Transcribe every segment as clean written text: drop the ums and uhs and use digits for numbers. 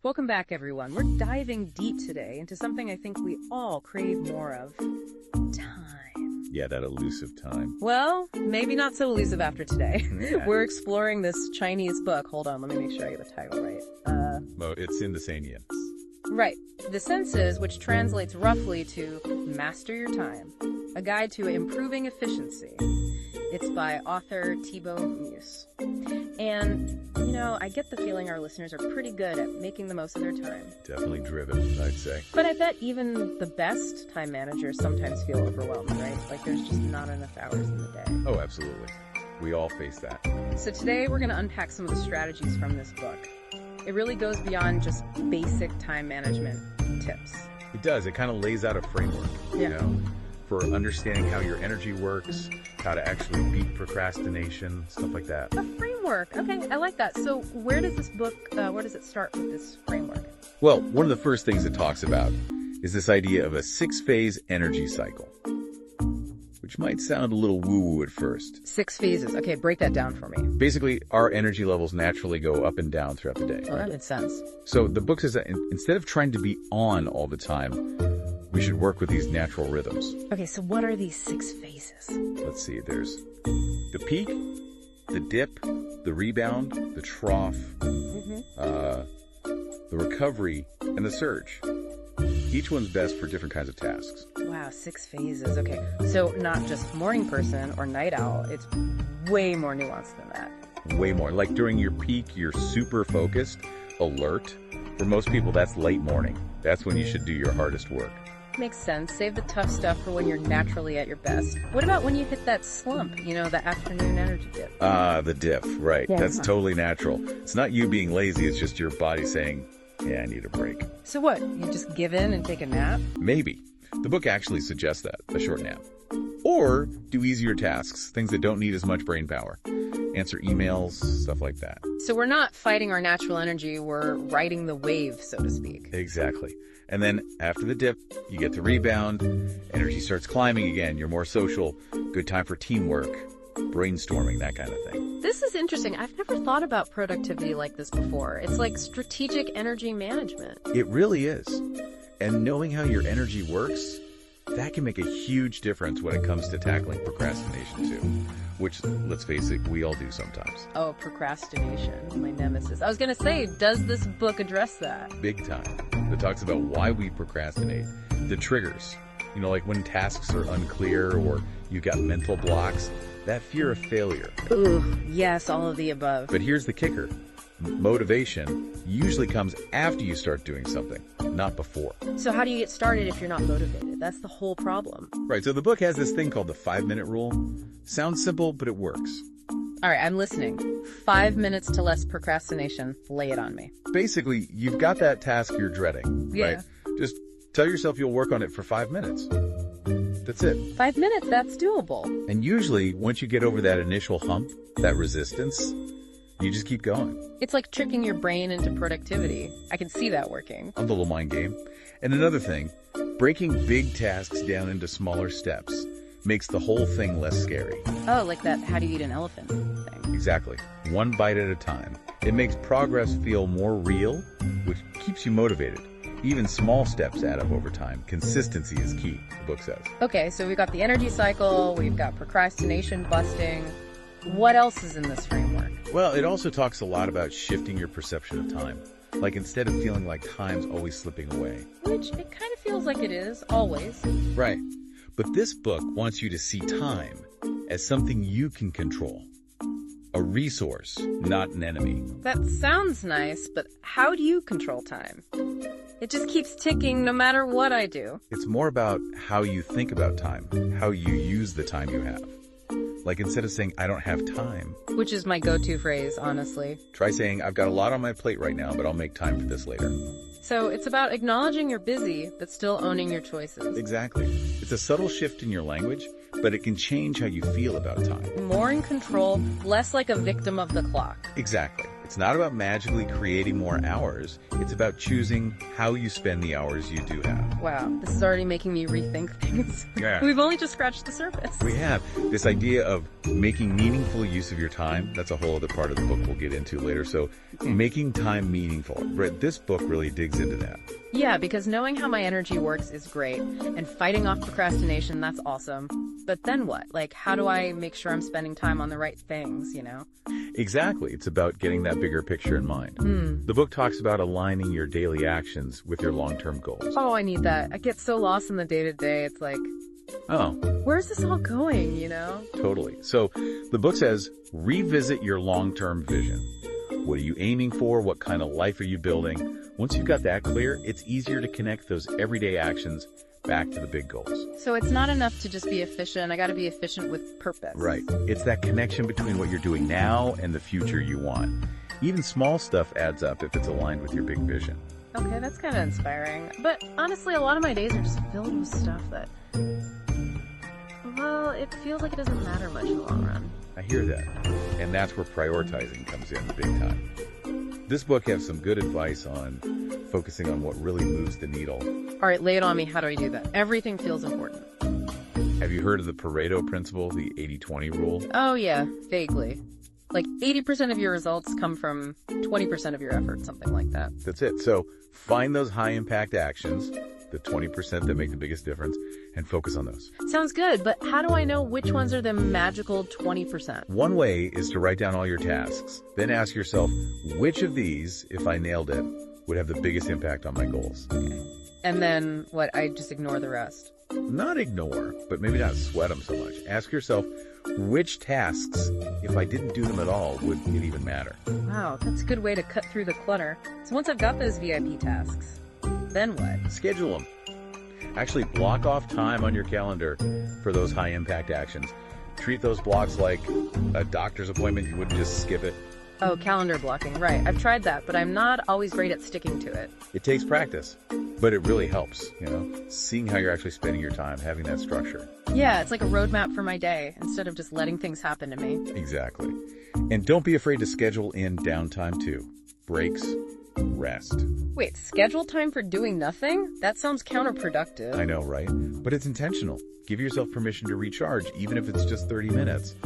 Welcome back, everyone. We're diving deep today into something I think we all crave more of: time. Yeah, that elusive time. Well, maybe not so elusive after today. Yeah. We're exploring this Chinese book. Hold on, let me make sure I get the title right. Well, it's in the Sanians. Right. The Senses, which translates roughly to Master Your Time, a guide to improving efficiency. It's by author Thibaut Meurisse. And, I get the feeling our listeners are pretty good at making the most of their time. Definitely driven, I'd say. But I bet even the best time managers sometimes feel overwhelmed, right? Like there's just not enough hours in the day. Oh, absolutely. We all face that. So today we're going to unpack some of the strategies from this book. It really goes beyond just basic time management tips. It does. It kind of lays out a framework, for understanding how your energy works, how to actually beat procrastination, stuff like that. A framework. Okay, I like that. So where does this book, where does it start with this framework? Well, one of the first things it talks about is this idea of a 6-phase energy cycle, which might sound a little woo-woo at first. 6 phases. Okay, break that down for me. Basically, our energy levels naturally go up and down throughout the day. Oh, that makes sense. So the book says that instead of trying to be on all the time, we should work with these natural rhythms. Okay, so what are these 6 phases? Let's see, there's the peak, the dip, the rebound, the trough, the recovery, and the surge. Each one's best for different kinds of tasks. Wow, 6 phases. Okay, so not just morning person or night owl, it's way more nuanced than that. Way more. Like during your peak, you're super focused, alert. For most people, that's late morning. That's when you should do your hardest work. Makes sense. Save the tough stuff for when you're naturally at your best. What about when you hit that slump, the afternoon energy dip? The dip, right. Yeah, That's totally natural. It's not you being lazy, it's just your body saying, yeah, I need a break. So what, you just give in and take a nap? Maybe. The book actually suggests that, a short nap. Or do easier tasks, things that don't need as much brain power. Answer emails, stuff like that. So we're not fighting our natural energy, we're riding the wave, so to speak. Exactly. And then after the dip, you get the rebound, energy starts climbing again, you're more social, good time for teamwork, brainstorming, that kind of thing. This is interesting. I've never thought about productivity like this before. It's like strategic energy management. It really is. And knowing how your energy works, that can make a huge difference when it comes to tackling procrastination too. Which, let's face it, we all do sometimes. Oh, procrastination, my nemesis. I was going to say, does this book address that? Big time. It talks about why we procrastinate, the triggers. Like when tasks are unclear or you got mental blocks, that fear of failure. Ooh, yes, all of the above. But here's the kicker. Motivation usually comes after you start doing something, not before. So how do you get started if you're not motivated? That's the whole problem. Right, so the book has this thing called the 5-minute rule. Sounds simple, but it works. All right, I'm listening. 5 minutes to less procrastination. Lay it on me. Basically, you've got that task you're dreading, right? Just tell yourself you'll work on it for 5 minutes. That's it. 5 minutes, that's doable. And usually, once you get over that initial hump, that resistance, you just keep going. It's like tricking your brain into productivity. I can see that working. A little mind game. And another thing, breaking big tasks down into smaller steps makes the whole thing less scary. Oh, like that how do you eat an elephant thing. Exactly. One bite at a time. It makes progress feel more real, which keeps you motivated. Even small steps add up over time. Consistency is key, the book says. Okay, so we've got the energy cycle, we've got procrastination busting. What else is in this framework? Well, it also talks a lot about shifting your perception of time. Like instead of feeling like time's always slipping away. Which it kind of feels like it is, always. Right. But this book wants you to see time as something you can control. A resource, not an enemy. That sounds nice, but how do you control time? It just keeps ticking no matter what I do. It's more about how you think about time, how you use the time you have. Like instead of saying, I don't have time. Which is my go-to phrase, honestly. Try saying, I've got a lot on my plate right now, but I'll make time for this later. So it's about acknowledging you're busy, but still owning your choices. Exactly. It's a subtle shift in your language, but it can change how you feel about time. More in control, less like a victim of the clock. Exactly. It's not about magically creating more hours. It's about choosing how you spend the hours you do have. Wow, this is already making me rethink things. Yeah. We've only just scratched the surface. We have this idea of making meaningful use of your time. That's a whole other part of the book we'll get into later. So making time meaningful. This book really digs into that. Yeah, because knowing how my energy works is great, and fighting off procrastination, that's awesome. But then what? Like, how do I make sure I'm spending time on the right things, you know? Exactly. It's about getting that bigger picture in mind. The book talks about aligning your daily actions with your long-term goals. Oh, I need that. I get so lost in the day-to-day. It's like, Oh, where's this all going, you know? totally. So the book says, revisit your long-term vision. What are you aiming for? What kind of life are you building? Once you've got that clear, it's easier to connect those everyday actions back to the big goals. So it's not enough to just be efficient. I got to be efficient with purpose. Right. It's that connection between what you're doing now and the future you want. Even small stuff adds up if it's aligned with your big vision. Okay, that's kind of inspiring. But honestly, a lot of my days are just filled with stuff that, well, it feels like it doesn't matter much in the long run. I hear that. And that's where prioritizing comes in big time. This book has some good advice on focusing on what really moves the needle. All right, lay it on me. How do I do that? Everything feels important. Have you heard of the Pareto principle, the 80-20 rule? Oh, yeah, vaguely. Like 80% of your results come from 20% of your effort, something like that. That's it. So find those high-impact actions, the 20% that make the biggest difference, and focus on those. Sounds good, but how do I know which ones are the magical 20%? One way is to write down all your tasks. Then ask yourself, which of these, if I nailed it, would have the biggest impact on my goals? Okay. And then what? I just ignore the rest. Not ignore, but maybe not sweat them so much. Ask yourself, which tasks, if I didn't do them at all, would it even matter? Wow, that's a good way to cut through the clutter. So once I've got those VIP tasks, then what? Schedule them. Actually, block off time on your calendar for those high-impact actions. Treat those blocks like a doctor's appointment. You wouldn't just skip it. Oh, calendar blocking, right. I've tried that, but I'm not always great at sticking to it. It takes practice, but it really helps, you know, seeing how you're actually spending your time, having that structure. Yeah, it's like a roadmap for my day, instead of just letting things happen to me. Exactly. And don't be afraid to schedule in downtime too. Breaks, rest. Wait, schedule time for doing nothing? That sounds counterproductive. I know, right? But it's intentional. Give yourself permission to recharge, even if it's just 30 minutes.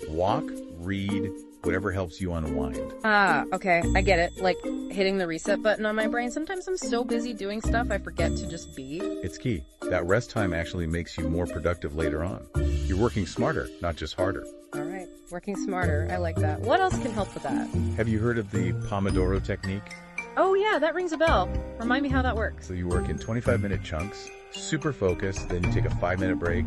Walk, read, whatever helps you unwind. Ah, okay, I get it. Like hitting the reset button on my brain. Sometimes I'm so busy doing stuff I forget to just be. It's key. That rest time actually makes you more productive later on. You're working smarter, not just harder. All right, working smarter. I like that. What else can help with that? Have you heard of the Pomodoro Technique? Oh yeah, that rings a bell. Remind me how that works. So you work in 25-minute chunks, super focused, then you take a 5-minute break,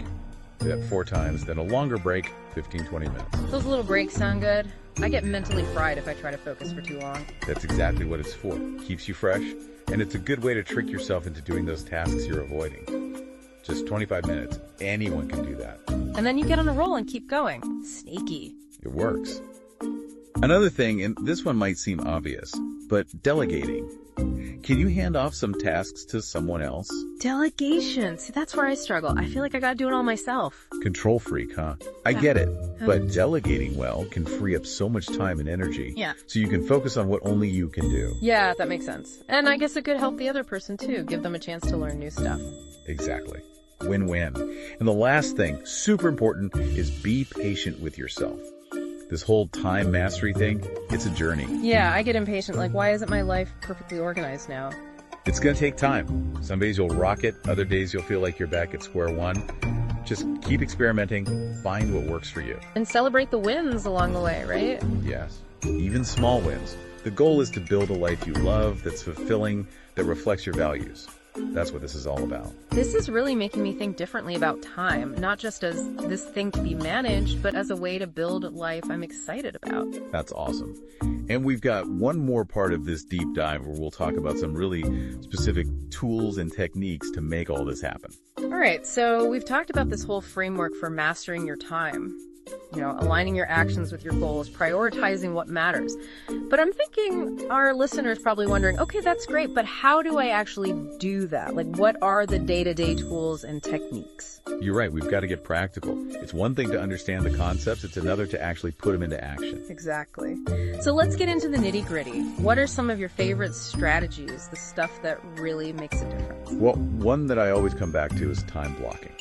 do that 4 times, then a longer break, 15-20 minutes. Those little breaks sound good. I get mentally fried if I try to focus for too long. That's exactly what it's for. Keeps you fresh, and it's a good way to trick yourself into doing those tasks you're avoiding. Just 25 minutes. Anyone can do that. And then you get on a roll and keep going. Sneaky. It works. Another thing, and this one might seem obvious, but delegating. Can you hand off some tasks to someone else? Delegation. See, that's where I struggle. I feel like I gotta do it all myself. Control freak, huh? I get it. But delegating well can free up so much time and energy. Yeah. So you can focus on what only you can do. Yeah, that makes sense. And I guess it could help the other person too. Give them a chance to learn new stuff. Exactly. Win-win. And the last thing, super important, is be patient with yourself. This whole time mastery thing, it's a journey. Yeah, I get impatient. Like, why isn't my life perfectly organized now? It's going to take time. Some days you'll rock it. Other days you'll feel like you're back at square one. Just keep experimenting. Find what works for you. And celebrate the wins along the way, right? Yes. Even small wins. The goal is to build a life you love, that's fulfilling, that reflects your values. That's what this is all about. This is really making me think differently about time, not just as this thing to be managed, but as a way to build a life I'm excited about. That's awesome. And we've got one more part of this deep dive where we'll talk about some really specific tools and techniques to make all this happen. All right, so we've talked about this whole framework for mastering your time. aligning your actions with your goals, prioritizing what matters. But I'm thinking our listeners probably wondering, okay, that's great, but how do I actually do that? Like, what are the day-to-day tools and techniques? You're right. We've got to get practical. It's one thing to understand the concepts. It's another to actually put them into action. Exactly. So let's get into the nitty-gritty. What are some of your favorite strategies, the stuff that really makes a difference? Well, one that I always come back to is time blocking.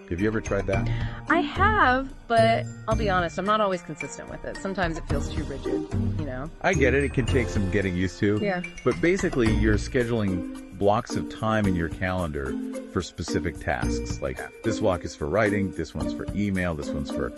Have you ever tried that? I have, but I'll be honest, I'm not always consistent with it. Sometimes it feels too rigid, I get it. It can take some getting used to. Yeah. But basically, you're scheduling blocks of time in your calendar for specific tasks. Like, this block is for writing, this one's for email, this one's for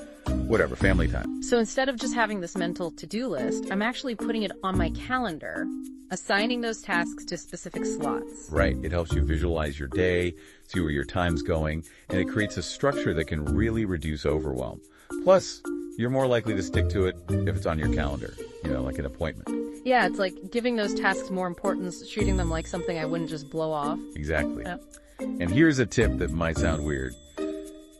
whatever, family time. So instead of just having this mental to-do list, I'm actually putting it on my calendar, assigning those tasks to specific slots. Right. It helps you visualize your day, see where your time's going, and it creates a structure that can really reduce overwhelm. Plus, you're more likely to stick to it if it's on your calendar, like an appointment. Yeah, it's like giving those tasks more importance, treating them like something I wouldn't just blow off. Exactly. Yeah. And here's a tip that might sound weird.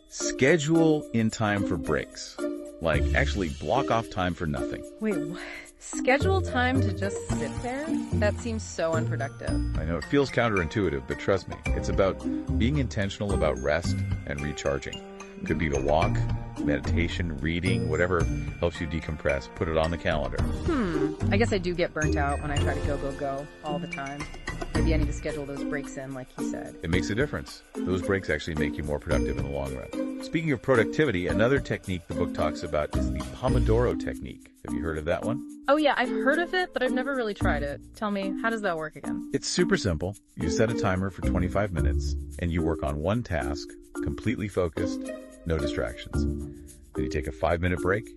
Schedule in time for breaks. Like, actually block off time for nothing. Wait, what? Schedule time to just sit there? That seems so unproductive. I know it feels counterintuitive, but trust me, it's about being intentional about rest and recharging. Could be a walk, meditation, reading, whatever helps you decompress. Put it on the calendar. I guess I do get burnt out when I try to go all the time. Maybe I need to schedule those breaks in, like you said. It makes a difference. Those breaks actually make you more productive in the long run. Speaking of productivity, another technique the book talks about is the Pomodoro Technique. Have you heard of that one? Oh yeah, I've heard of it, but I've never really tried it. Tell me, how does that work again? It's super simple. You set a timer for 25 minutes, and you work on one task, completely focused, no distractions. Then you take a 5-minute break,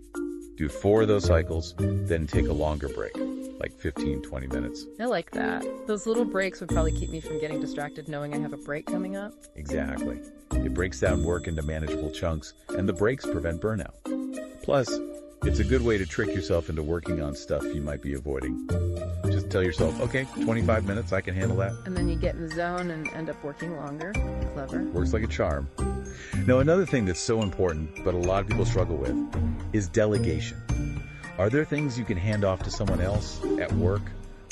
do 4 of those cycles, then take a longer break, like 15, 20 minutes. I like that. Those little breaks would probably keep me from getting distracted knowing I have a break coming up. Exactly. It breaks down work into manageable chunks, and the breaks prevent burnout. Plus, it's a good way to trick yourself into working on stuff you might be avoiding. Just tell yourself, okay, 25 minutes, I can handle that. And then you get in the zone and end up working longer. Clever. Works like a charm. Now, another thing that's so important, but a lot of people struggle with, is delegation. Are there things you can hand off to someone else at work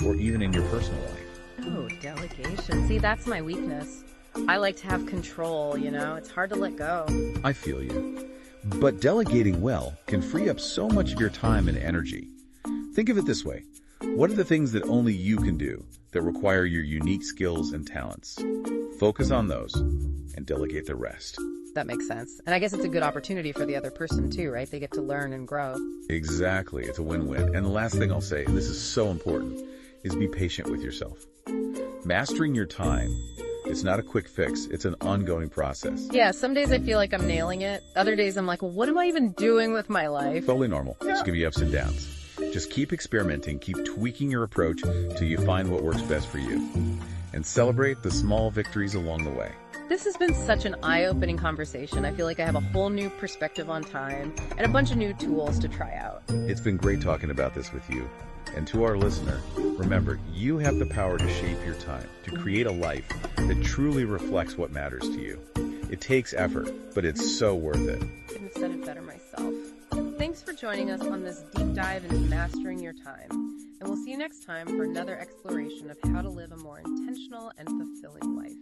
or even in your personal life? Oh, delegation. See, that's my weakness. I like to have control, It's hard to let go. I feel you. But delegating well can free up so much of your time and energy. Think of it this way. What are the things that only you can do that require your unique skills and talents? Focus on those and delegate the rest. That makes sense. And I guess it's a good opportunity for the other person too, right? They get to learn and grow. Exactly. It's a win-win. And the last thing I'll say, and this is so important, is be patient with yourself. Mastering your time, it's not a quick fix. It's an ongoing process. Yeah, some days I feel like I'm nailing it. Other days I'm like, well, what am I even doing with my life? Totally normal. It's going to be ups and downs. Just keep experimenting, keep tweaking your approach till you find what works best for you. And celebrate the small victories along the way. This has been such an eye-opening conversation. I feel like I have a whole new perspective on time and a bunch of new tools to try out. It's been great talking about this with you. And to our listener, remember, you have the power to shape your time, to create a life that truly reflects what matters to you. It takes effort, but it's so worth it. Couldn't have said it better myself. Thanks for joining us on this deep dive into mastering your time. And we'll see you next time for another exploration of how to live a more intentional and fulfilling life.